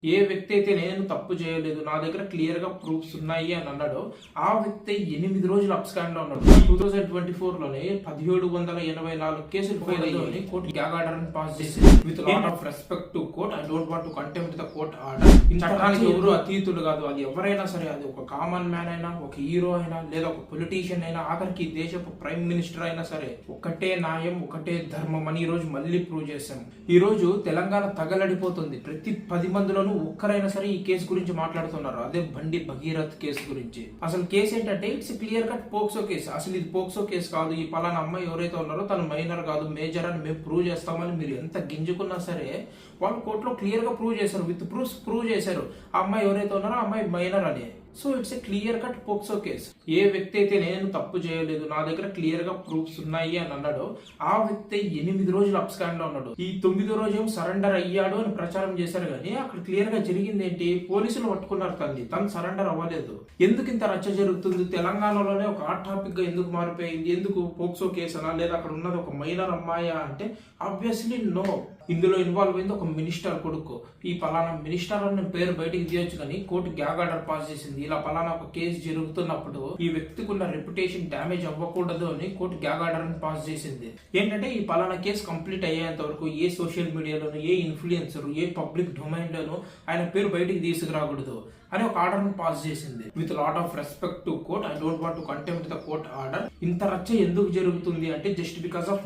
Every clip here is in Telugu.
ఏ వ్యక్తి అయితే నేను తప్పు చేయలేదు, నా దగ్గర క్లియర్ గా ప్రూఫ్స్ ఉన్నాయి అని అన్నాడో ఆ వ్యక్తి 8 రోజులు అబ్స్కాండ్ లో ఉన్నాడు. 2024 లోనే 1784 కేసులు ఫైల్ అయ్యాయి. కోర్టు గ్యాగ్ ఆర్డర్ పాస్ చేసింది. With lot of respect to court, I don't want to contempt the court order. చట్టానికి ఎవరు అతీతులు కాదు. అది ఎవరైనా సరే, అది ఒక కామన్ మ్యాన్ అయినా, ఒక హీరో అయినా, లేదా ఒక పొలిటీషియన్ అయినా, ఆఖరికి దేశపు ప్రైమ్ మినిస్టర్ అయినా సరే, ఒకటే న్యాయం, ఒకటే ధర్మం అని ఈ రోజు మళ్ళీ ప్రూవ్ చేశాం. ఈ రోజు తెలంగాణ తగలడిపోతుంది. ప్రతి 10 మందిలోనూ ఒక్కరైనా సరే ఈ కేసు గురించి మాట్లాడుతున్నారు. అదే బండి భగీరథ్ కేసు గురించి. అసలు కేసు ఏంటంటే it's clear cut POCSO case. అసలు ఇది పోక్సో కేసు కాదు. ఈ పలానా అమ్మాయి ఎవరైతే ఉన్నారో తను మైనర్ కాదు, మేజర్ అని మేము ప్రూవ్ చేస్తామని మీరు ఎంత గింజుకున్నా సరే వాళ్ళు కోర్టులో క్లియర్ గా ప్రూవ్ చేశారు. విత్ ప్రూఫ్స్ ప్రూవ్ చేశారు ఆ అమ్మాయి ఎవరైతే ఉన్నారో ఆ అమ్మాయి మైనర్ అని. So it's a clear cut POCSO case. ఏ వ్యక్తి అయితే నేను తప్పు చేయలేదు, నా దగ్గర క్లియర్ గా ప్రూఫ్స్ ఉన్నాయి అని అన్నాడో ఆ వ్యక్తి 8 రోజులు అబ్స్కాండ్ లో ఉన్నాడు. ఈ 9వ రోజు ఏమో సరెండర్ అయ్యాడు అని ప్రచారం చేశారు, కానీ అక్కడ క్లియర్ గా జరిగింది ఏంటి? పోలీసులు పట్టుకున్నారు తను సరెండర్ అవ్వలేదు. ఎందుకు ఇంత రచ్చ జరుగుతుంది? తెలంగాణలోనే ఒక హాట్ టాపిక్ గా ఎందుకు మారిపోయింది? ఎందుకు పోక్సో కేసు అనా, లేదా అక్కడ ఉన్నది ఒక మైనర్ అమ్మాయా అంటే ఆబ్వియస్లీ నో. ఇందులో ఇన్వాల్వ్ అయింది ఒక మినిస్టర్ కొడుకు. ఈ పలానా మినిస్టర్ అని పేరు బయటికి తీయొచ్చు, కానీ కోర్టు గ్యాగ్ ఆర్డర్ పాస్ చేసింది. ఇలా పలానా ఒక కేసు జరుగుతున్నప్పుడు ఈ వ్యక్తికి ఉన్న రెప్యుటేషన్ డ్యామేజ్ అవ్వకూడదు అని కోర్టు గ్యాగ్ ఆర్డర్ పాస్ చేసింది. ఏంటంటే ఈ పలానా కేసు కంప్లీట్ అయ్యేంత వరకు ఏ సోషల్ మీడియాలోను, ఏ ఇన్ఫ్లుయెన్సర్, ఏ పబ్లిక్ డొమైన్ లోను ఆయన పేరు బయటికి తీసుకురాకూడదు అని ఒక ఆర్డర్ పాస్ చేసింది. With lot of respect to court, I don't want to contempt the court order. ఇంత రచ్చ ఎందుకు జరుగుతుంది అంటే జస్ట్ బికాస్ ఆఫ్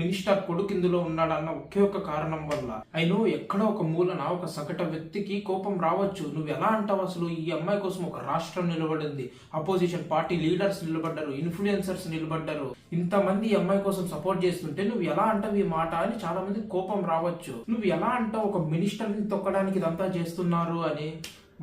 మినిస్టర్ కొడుకు ఇందులో ఉన్నాడన్న ఒకే ఒక కారణం వల్ల. అయినో ఎక్కడో ఒక మూలన ఒక సగట వ్యక్తికి కోపం రావచ్చు. నువ్వు ఎలా అంటావు? అసలు ఈ అమ్మాయి కోసం ఒక రాష్ట్రం నిలబడింది, అపోజిషన్ పార్టీ లీడర్స్ నిలబడ్డారు, ఇన్ఫ్లుయెన్సర్స్ నిలబడ్డారు, ఇంతమంది ఈ అమ్మాయి కోసం సపోర్ట్ చేస్తుంటే నువ్వు ఎలా అంటావు ఈ మాట అని చాలా మంది కోపం రావచ్చు. నువ్వు ఎలా అంటావు ఒక మినిస్టర్ ని తొక్కడానికి ఇదంతా చేస్తున్నారు అని?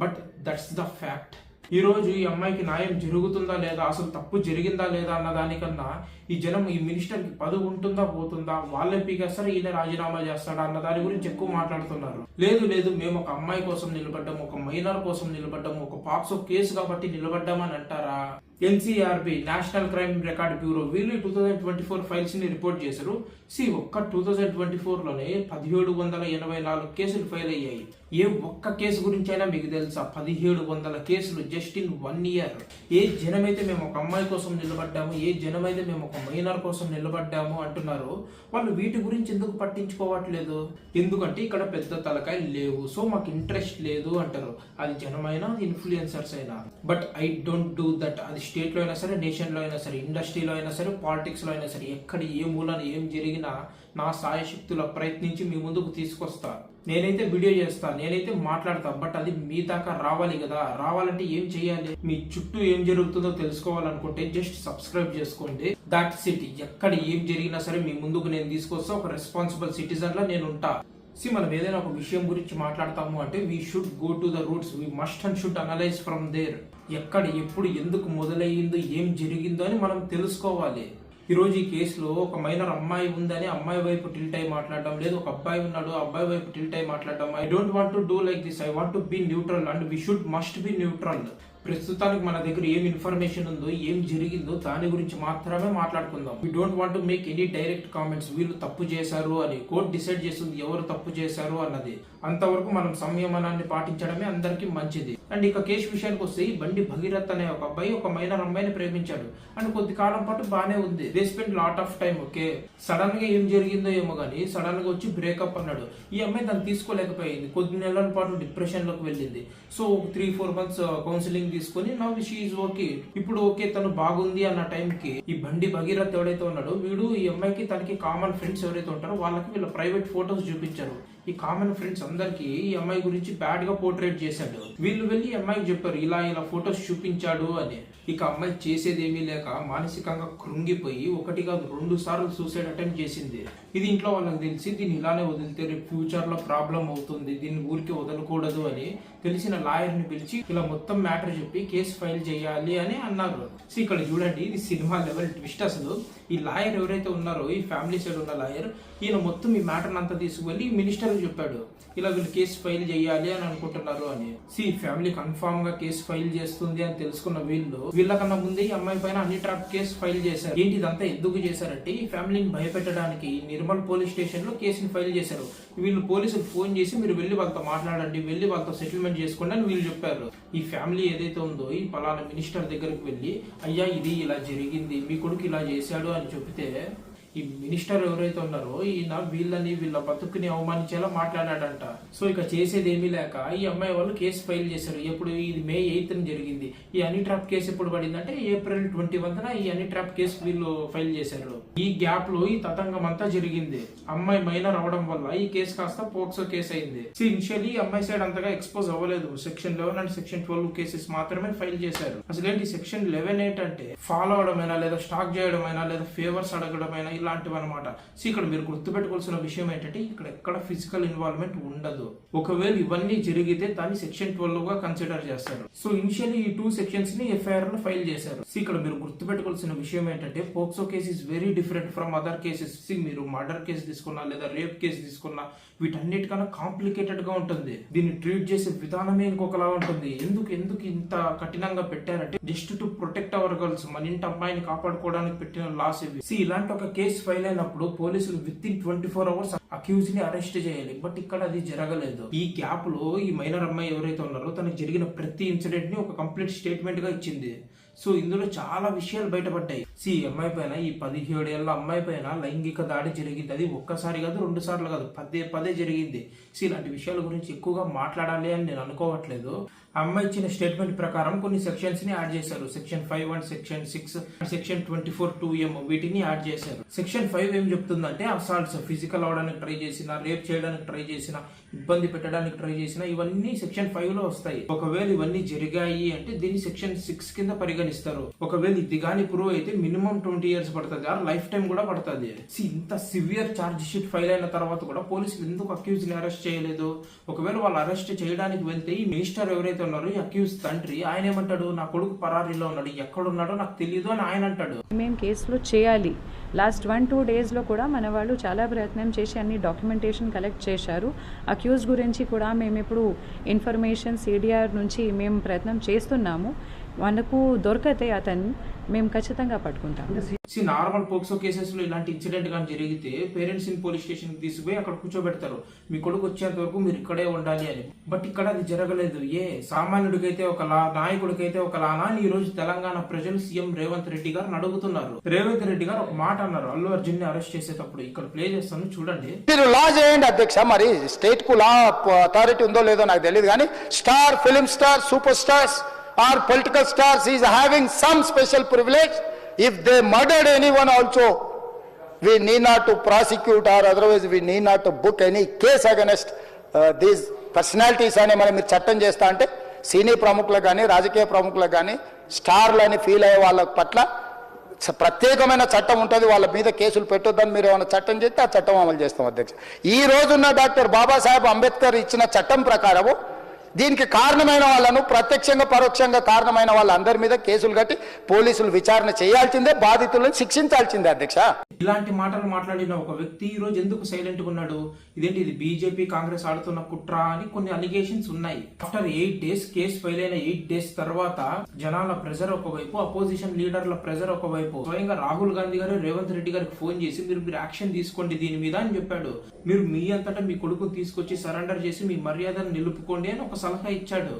But that's the fact. ఈ రోజు ఈ అమ్మాయికి న్యాయం జరుగుతుందా లేదా, అసలు తప్పు జరిగిందా లేదా అన్న దానికన్నా ఈ జనం ఈ మినిస్టర్ కి పదవి ఉంటుందా పోతుందా, వాళ్ళే పీకేస్తారు, ఈయన రాజీనామా చేస్తాడా అన్న దాని గురించి ఎక్కువ మాట్లాడుతున్నారు. లేదు మేము ఒక అమ్మాయి కోసం నిలబడ్డాము, ఒక మైనర్ కోసం నిలబడ్డాము, ఒక పాక్సో కేసు కాబట్టి నిలబడ్డామని అంటారా? NCRB, national crime record bureau, వీళ్ళు 2024 ఫైల్స్ ని రిపోర్ట్ చేశారు. ఒక్క 2024 లోనే 1784 కేసులు ఫైల్ అయ్యాయి. ఏ ఒక్క కేసు గురించి అయినా మీకు తెలుసా? 1700 కేసులు జస్ట్ ఇన్ 1 ఇయర్. ఏ జనమైతే మేము ఒక అమ్మాయి కోసం నిలబడ్డాము, ఏ జనమైతే మేము ఒక మైనర్ కోసం నిలబడ్డాము అంటున్నారు, వాళ్ళు వీటి గురించి ఎందుకు పట్టించుకోవట్లేదు? ఎందుకంటే ఇక్కడ పెద్ద తలకాయలు లేవు, సో మాకు ఇంట్రెస్ట్ లేదు అంటారు. అది జనమైనా, ఇన్ఫ్లుయెన్సర్స్ అయినా. But I don't do that. అది స్టేట్ లో అయినా సరే, నేషన్ లో అయినా సరే, ఇండస్ట్రీలో అయినా సరే, పాలిటిక్స్ లో అయినా సరే, ఎక్కడ ఏ మూలన ఏం జరిగినా నా సాయశక్తుల ప్రయత్నించి మీ ముందుకు తీసుకొస్తా. నేనైతే వీడియో చేస్తా, నేనైతే మాట్లాడతా. బట్ అది మీ దాకా రావాలి కదా. రావాలంటే ఏం చేయాలి? మీ చుట్టూ ఏం జరుగుతుందో తెలుసుకోవాలనుకుంటే జస్ట్ సబ్స్క్రైబ్ చేసుకోండి. That's it. ఎక్కడ ఏం జరిగినా సరే మీ ముందుకు నేను తీసుకొస్తా. ఒక రెస్పాన్సిబుల్ సిటిజన్ లా నేను ఉంటా. మనం ఏదైనా ఒక విషయం గురించి మాట్లాడతాము అంటే we should go to the roots. We must and should analyse from there. ఎక్కడ, ఎప్పుడు, ఎందుకు మొదలయ్యిందో, ఏం జరిగిందో అని మనం తెలుసుకోవాలి. ఈ రోజు ఈ కేసులో ఒక మైనర్ అమ్మాయి ఉందని అమ్మాయి వైపు టిల్ట్ అయి మాట్లాడడం, లేదు ఒక అబ్బాయి ఉన్నాడు అబ్బాయి వైపు టిల్ట్ అయి మాట్లాడడం. I don't want to do like this. I want to be neutral and we should must be neutral. ప్రస్తుతానికి మన దగ్గర ఏం ఇన్ఫర్మేషన్ ఉందో, ఏం జరిగిందో దాని గురించి మాత్రమే మాట్లాడుకుందాం. We don't want to make any direct comments. వీళ్ళు తప్పు చేశారు అని కోర్టు డిసైడ్ చేస్తుంది ఎవరు తప్పు చేశారు అన్నది. అంతవరకు మనం సంయమనాన్ని పాటించడమే అందరికీ మంచిది. అండ్ ఇక కేసు విషయానికి వస్తే ఈ బండి భగీరథ్ అనే ఒక అబ్బాయి ఒక మైనర్ అమ్మాయిని ప్రేమించాడు అండ్ కొద్ది కాలం పాటు బానే ఉంది. They spend lot of time. Okay, sudden గా ఏం జరిగిందో ఏమో గానీ సడన్ గా వచ్చి బ్రేకప్ అన్నాడు. ఈ అమ్మాయి దాన్ని తీసుకోలేకపోయింది. కొద్ది నెలల పాటు డిప్రెషన్ లోకి వెళ్ళింది. సో 3-4 months కౌన్సిలింగ్ తీసుకొని నవ్ షీ ఈజ్ ఓకే. ఇప్పుడు ఓకే, తను బాగుంది అన్న టైంకి ఈ బండి భగీరథ్ ఎవరైతే ఉన్నాడో వీడు ఈ అమ్మాయికి తనకి కామన్ ఫ్రెండ్స్ ఎవరైతే ఉంటారో వాళ్ళకి వీళ్ళ ప్రైవేట్ ఫోటోస్ చూపించారు. ఈ కామన్ ఫ్రెండ్స్ అందరికి ఈ అమ్మాయి గురించి బ్యాడ్ గా పోర్ట్రేట్ చేశాడు. వీళ్ళు వెళ్ళి అమ్మాయికి చెప్పారు ఇలా ఫొటోస్ చూపించాడు అని. ఇక అమ్మాయి చేసేది ఏమీ లేక మానసికంగా కృంగిపోయి 1 కాదు 2 సార్లు సూసైడ్ అటెంప్ట్ చేసింది. ఇది ఇంట్లో వాళ్ళకి తెలిసి దీన్ని ఇలానే వదిలితే రేపు ఫ్యూచర్ లో ప్రాబ్లం అవుతుంది, దీన్ని ఊరికి వదలకూడదు అని తెలిసిన లాయర్ ని పిలిచి ఇలా మొత్తం మ్యాటర్ చెప్పి కేసు ఫైల్ చేయాలి అని అన్నారు. ఇక్కడ చూడండి, ఇది సినిమా లెవెల్ ట్విస్ట్. అసలు ఈ లాయర్ ఎవరైతే ఉన్నారో, ఈ ఫ్యామిలీ సైడ్ ఉన్న లాయర్, ఈయన మొత్తం ఈ మ్యాటర్ అంతా తీసుకువెళ్ళి మినిస్టర్ మినిస్టర్ చెప్పాడు ఇలా వీళ్ళు కేసు ఫైల్ చేయాలి అని అనుకుంటున్నారు అని. ఫ్యామిలీ కన్ఫామ్ గా కేసు ఫైల్ చేస్తుంది అని తెలుసుకున్న వీళ్ళకన్నా ముందే ఈ అమ్మాయి పైన అన్ని ట్రాప్ కేసు ఫైల్ చేశారు. ఏంటి ఇదంతా ఎందుకు చేశారంటే ఈ ఫ్యామిలీని భయపెట్టడానికి నిర్మల్ పోలీస్ స్టేషన్ లో కేసుని ఫైల్ చేశారు. వీళ్ళు పోలీసులు ఫోన్ చేసి మీరు వెళ్ళి వాళ్ళతో మాట్లాడండి, వెళ్ళి వాళ్ళతో సెటిల్మెంట్ చేసుకోండి అని వీళ్ళు చెప్పారు. ఈ ఫ్యామిలీ ఏదైతే ఉందో ఈ పలానా మినిస్టర్ దగ్గరికి వెళ్ళి అయ్యా ఇది ఇలా జరిగింది, మీ కొడుకు ఇలా చేశాడు అని చెప్తే ఈ మినిస్టర్ ఎవరైతే ఉన్నారో ఈయన వీళ్ళ బతుకుని అవమానించేలా మాట్లాడాడంట. సో ఇక చేసేది ఏమీ లేక ఈ అమ్మాయి వాళ్ళు కేసు ఫైల్ చేశారు. ఎప్పుడు ఇది May 8th జరిగింది. ఈ హనీ ట్రాప్ కేసు ఎప్పుడు పడిందంటే April 21న ఈ హనీ ట్రాప్ కేసు వీళ్ళు ఫైల్ చేశారు. ఈ గ్యాప్ లో ఈ తతంగం అంతా జరిగింది. అమ్మాయి మైనర్ అవడం వల్ల ఈ కేసు కాస్త పోక్సో కేసు అయింది. ఇనిషియల్లీ అమ్మాయి సైడ్ అంతగా ఎక్స్పోజ్ అవ్వలేదు. Section 11 అండ్ Section 12 కేసెస్ మాత్రమే ఫైల్ చేశారు. అసలు ఏంటి Section 11 ఏంటంటే ఫాలో అవడమైనా లేదా స్టాక్ చేయడమైనా లేదా ఫేవర్స్ అడగడమైనా ఇలాంటివి అనమాట. ఇక్కడ మీరు గుర్తుపెట్టుకోవాల్సిన విషయం ఏంటంటే ఇక్కడ ఎక్కడ ఫిజికల్ ఇన్వాల్వ్మెంట్ ఉండదు. ఒకవేళ ఇవన్నీ జరిగితే దాన్ని Section 12 గా కన్సిడర్ చేస్తారు. సో ఇనిషియల్లీ ఈ 2 సెక్షన్స్ ని FIR లో ఫైల్ చేశారు. ఇక్కడ మీరు గుర్తుపెట్టుకోవాల్సిన విషయం ఏంటంటే POCSO case is very different from other cases. మీరు మర్డర్ కేసు తీసుకున్నా లేదా రేప్ కేసు తీసుకున్నా వీటన్నిటికన్నా కాంప్లికేటెడ్ గా ఉంటుంది. దీన్ని ట్రీట్ చేసే విధానమే ఇంకొకలా ఉంటుంది. ఎందుకు ఇంత కఠినంగా పెట్టారంటే just to protect our girls, మన ఇంటి అమ్మాయిని కాపాడుకోవడానికి పెట్టిన లాస్ ఇవి. ఇలాంటి ఒక కేసు ఫైల్ అయినప్పుడు పోలీసులు విత్ ఇన్ 24 hours అక్యూజ్ ని అరెస్ట్ చేయాలి. బట్ ఇక్కడ అది జరగలేదు. ఈ గ్యాప్ లో ఈ మైనర్ అమ్మాయి ఎవరైతే ఉన్నారో తనకు జరిగిన ప్రతి ఇన్సిడెంట్ ని ఒక కంప్లీట్ స్టేట్మెంట్ గా ఇచ్చింది. సో ఇందులో చాలా విషయాలు బయటపడ్డాయి. అమ్మాయి పైన ఈ 17 ఏళ్ల అమ్మాయి పైన లైంగిక దాడి జరిగింది. అది ఒక్కసారి కాదు, 2 సార్లు కాదు, పదే జరిగింది. ఇలాంటి విషయాల గురించి ఎక్కువగా మాట్లాడాలి అని నేను అనుకోవట్లేదు. అమ్మాయి ఇచ్చిన స్టేట్మెంట్ ప్రకారం కొన్ని సెక్షన్స్ ని యాడ్ చేశారు. Section 5 and Section 6, Section 24(2)M వీటిని యాడ్ చేశారు. Section 5 ఏం చెప్తుందంటే అసాల్ట్స్, ఫిజికల్ అవడానికి ట్రై చేసిన, రేప్ చేయడానికి ట్రై చేసిన, ఇబ్బంది పెట్టడానికి ట్రై చేసిన ఇవన్నీ Section 5 లో వస్తాయి. ఒకవేళ ఇవన్నీ జరిగాయి అంటే దీన్ని Section 6 కింద పరిగణిస్తారు. ఒకవేళ ఇది గాని ప్రూవ్ అయితే మినిమం 20 years పడుతుంది, ఆ లైఫ్ టైం కూడా పడుతుంది. ఇంత సివియర్ ఛార్జ్ షీట్ ఫైల్ అయిన తర్వాత కూడా పోలీసులు ఎందుకు అక్యూజ్ ని అరెస్ట్ చేయలేదు? ఒకవేళ వాళ్ళు అరెస్ట్ చేయడానికి వెళ్తే ఈ మినిస్టర్ ఎవరైతే ఉన్నారో ఈ అక్యూజ్ తండ్రి ఆయన ఏమంటాడు, నా కొడుకు పరారీలో ఉన్నాడు, ఎక్కడున్నాడో నాకు తెలియదు అని ఆయన అంటాడు. మేము కేసులో చేయాలి. లాస్ట్ 1-2 daysలో కూడా మన వాళ్ళు చాలా ప్రయత్నం చేసి అన్ని డాక్యుమెంటేషన్ కలెక్ట్ చేశారు. అక్యూజ్ గురించి కూడా మేము ఇప్పుడు ఇన్ఫర్మేషన్ CDR నుంచి మేము ప్రయత్నం చేస్తున్నాము. మనకు దొరికితే అతన్ని మేము ఖచ్చితంగా పట్టుకుంటాం. నార్మల్ పోక్సో కేసెస్ లో ఇలాంటి ఇన్సిడెంట్ కానీ జరిగితే పేరెంట్స్ ని పోలీస్ స్టేషన్ కి తీసుకుపోయి అక్కడ కూర్చోబెడతారు, మీ కొడుకు వచ్చేంత వరకు మీరు ఇక్కడే ఉండాలి అని. బట్ ఇక్కడ అది జరగలేదు. సామాన్యుడికైతే ఒకలా, నాయకుడికైతే ఒకలానా అని ఈ రోజు తెలంగాణ ప్రజలు సీఎం రేవంత్ రెడ్డి గారు అడుగుతున్నారు. రేవంత్ రెడ్డి గారు ఒక మాట అన్నారు అల్లు అర్జున్ ని అరెస్ట్ చేసేటప్పుడు. ఇక్కడ ప్లే చేస్తాను చూడండి. మీరు లా చేయండి అధ్యక్ష, మరి స్టేట్ కు లా అథారిటీ ఉందో లేదో నాకు తెలియదు, కానీ star, film star, super stars or political stars is having some special privilege. If they murdered anyone also, we need not to prosecute or otherwise we need not to book any case against these personalities అని మనం మీరు చట్టం చేస్తా అంటే సినీ ప్రముఖులకు కానీ రాజకీయ ప్రముఖులకు కానీ స్టార్లు అని ఫీల్ అయ్యే వాళ్ళ పట్ల ప్రత్యేకమైన చట్టం ఉంటుంది. వాళ్ళ మీద కేసులు పెట్టొద్దని మీరు ఏమైనా చట్టం చేస్తే ఆ చట్టం అమలు చేస్తాం అధ్యక్ష. ఈ రోజున్న డాక్టర్ బాబాసాహెబ్ అంబేద్కర్ ఇచ్చిన చట్టం ప్రకారము దీనికి కారణమైన వాళ్ళను, ప్రత్యక్షంగా పరోక్షంగా కారణమైన వాళ్ళందరి మీద కేసులు కట్టి పోలీసులు విచారణ చేయాల్సిందే, బాధితులను శిక్షించాల్సిందే అధ్యక్ష. ఇలాంటి మాటలు మాట్లాడిన ఒక వ్యక్తి ఈ రోజు ఎందుకు సైలెంట్ గా ఉన్నాడు? ఇదేంటి, ఇది బీజేపీ కాంగ్రెస్ ఆడుతున్న కుట్ర అని కొన్ని అలిగేషన్స్ ఉన్నాయి. ఆఫ్టర్ 8 days కేసు ఫైల్ అయిన 8 days తర్వాత జనాల ప్రెజర్ ఒకవైపు, అపోజిషన్ లీడర్ల ప్రెజర్ ఒకవైపు, స్వయంగా రాహుల్ గాంధీ గారు రేవంత్ రెడ్డి గారికి ఫోన్ చేసి మీరు యాక్షన్ తీసుకోండి దీని మీద అని చెప్పాడు. మీరు మీ అంతటా మీ కొడుకుని తీసుకొచ్చి సరెండర్ చేసి మీ మర్యాదను నిలుపుకోండి అని ఒక సలహా ఇచ్చాడు.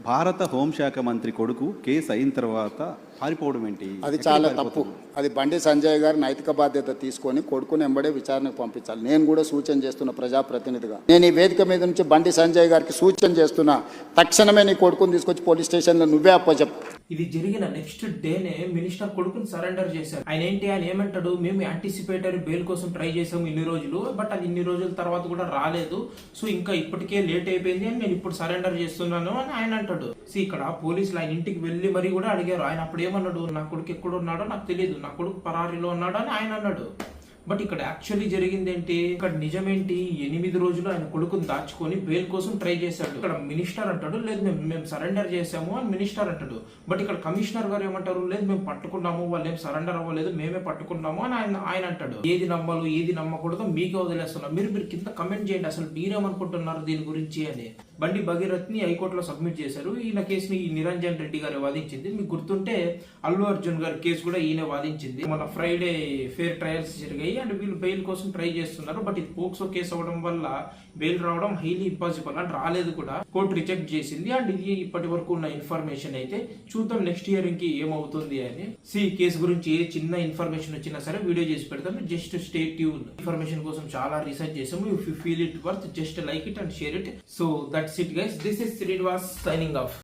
భారత హోంశాఖ మంత్రి కొడుకు కేసు అయిన తర్వాత పారిపోవడం ఏంటి? అది చాలా తప్పు. అది బండి సంజయ్ గారు నైతిక బాధ్యత తీసుకొని కొడుకుని ఎంబడే విచారణకు పంపించాలి. నేను కూడా సూచన చేస్తున్న ప్రజాప్రతినిధిగా, నేను ఈ వేదిక మీద నుంచి బండి సంజయ్ గారికి సూచన చేస్తున్నా, తక్షణమే నీ కొడుకుని తీసుకొచ్చి పోలీస్ స్టేషన్లో నువ్వే అప్పచెప్పు. ఇది జరిగిన నెక్స్ట్ డేనే మినిస్టర్ కొడుకుని సరెండర్ చేశారు. ఆయన ఏమంటాడు, మేము యాంటిసిపేటరీ బెయిల్ కోసం ట్రై చేసాము ఇన్ని రోజులు, బట్ అది ఇన్ని రోజుల తర్వాత కూడా రాలేదు, సో ఇంకా ఇప్పటికే లేట్ అయిపోయింది అని నేను ఇప్పుడు సరెండర్ చేస్తున్నాను అని ఆయన అంటాడు. ఇక్కడ పోలీసులు ఆయన ఇంటికి వెళ్లి మరీ కూడా అడిగారు. ఆయన అప్పుడు ఏమన్నాడు, నా కొడుకు ఎక్కడ ఉన్నాడో నాకు తెలియదు, నా కొడుకు పరారీలో ఉన్నాడు అని ఆయన అన్నాడు. బట్ ఇక్కడ యాక్చువల్లీ జరిగింది ఏంటి, ఇక్కడ నిజమేంటి, 8 రోజులు ఆయన కొడుకుని దాచుకొని బెయిల్ కోసం ట్రై చేశాడు. ఇక్కడ మినిస్టర్ అంటాడు లేదు మేము సరెండర్ చేసాము అని మినిస్టర్ అంటాడు. బట్ ఇక్కడ కమిషనర్ గారు ఏమంటారు, లేదు మేము పట్టుకున్నాము, వాళ్ళు ఏం సరెండర్ అవ్వలేదు, మేమే పట్టుకున్నాము అని ఆయన అంటాడు. ఏది నమ్మాలో ఏది నమ్మకూడదో మీకే వదిలేస్తున్నారు. మీరు కింద కమెంట్ చేయండి అసలు మీరేమనుకుంటున్నారు దీని గురించి అని. బండి భగీరథ్ ని హైకోర్టులో సబ్మిట్ చేశారు. ఈయన కేసుని ఈ నిరంజన్ రెడ్డి గారు వాదించింది. మీకు గుర్తుంటే అల్లు అర్జున్ గారి కేసు కూడా ఈయన వాదించింది. మన ఫ్రైడే ఫేర్ ట్రయల్స్ జరిగాయి అండ్ వీళ్ళు బెయిల్ కోసం ట్రై చేస్తున్నారు. బట్ ఇది పోక్సో కేసు అవడం వల్ల బెయిల్ రావడం హైలీ ఇంపాసిబుల్ అండ్ రాలేదు కూడా, కోర్టు రిజెక్ట్ చేసింది. అండ్ ఇది ఇప్పటి వరకు ఉన్న ఇన్ఫర్మేషన్ అయితే. చూద్దాం నెక్స్ట్ ఇయర్ కి ఏమవుతుంది అని. ఈ కేసు గురించి ఏ చిన్న ఇన్ఫర్మేషన్ వచ్చినా సరే వీడియో చేసి పెడతాము. Just stay tune. ఇన్ఫర్మేషన్ కోసం చాలా రీసెర్చ్ చేసాము. If you feel it worth just like it and share it. So that's it guys. This is Srinivas signing off.